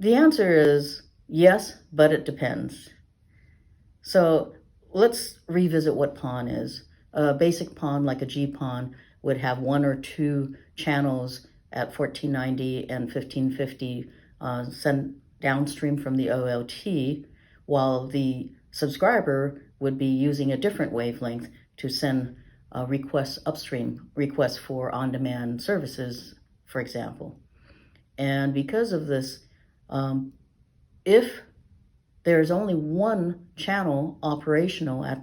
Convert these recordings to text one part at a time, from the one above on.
The answer is yes, but it depends. So let's revisit what PON is. A basic PON, like a GPON, would have one or two channels at 1490 and 1550 sent downstream from the OLT, while the subscriber would be using a different wavelength to send requests upstream, requests for on-demand services, for example. And because of this, if there's only one channel operational at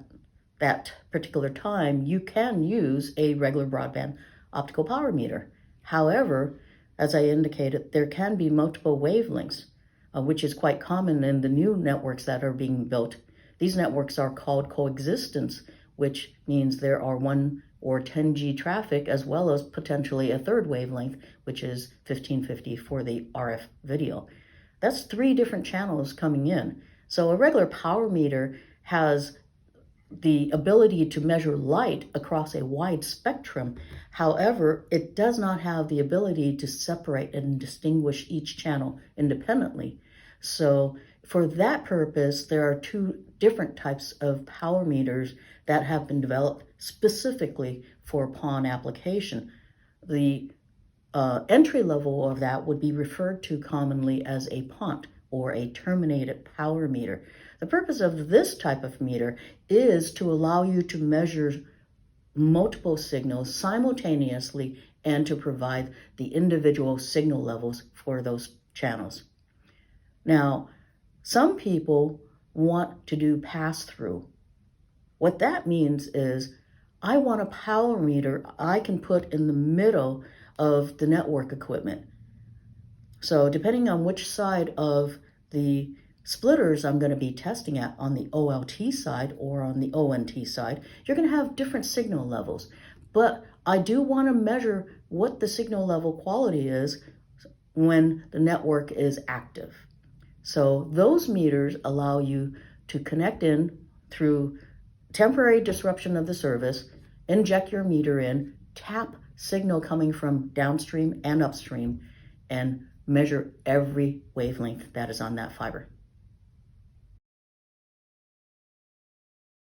that particular time, you can use a regular broadband optical power meter. However, as I indicated, there can be multiple wavelengths, which is quite common in the new networks that are being built. These networks are called coexistence, which means there are 1 or 10G traffic as well as potentially a third wavelength, which is 1550 for the RF video. That's 3 different channels coming in. So a regular power meter has the ability to measure light across a wide spectrum. However, it does not have the ability to separate and distinguish each channel independently. So for that purpose, there are 2 different types of power meters that have been developed specifically for PON application. The entry level of that would be referred to commonly as a PONT, or a terminated power meter. The purpose of this type of meter is to allow you to measure multiple signals simultaneously and to provide the individual signal levels for those channels. Now, some people want to do pass-through. What that means is, I want a power meter I can put in the middle of the network equipment. So depending on which side of the splitters I'm going to be testing at, on the OLT side or on the ONT side, you're going to have different signal levels. But I do want to measure what the signal level quality is when the network is active. So those meters allow you to connect in through temporary disruption of the service, inject your meter in, tap signal coming from downstream and upstream, and measure every wavelength that is on that fiber.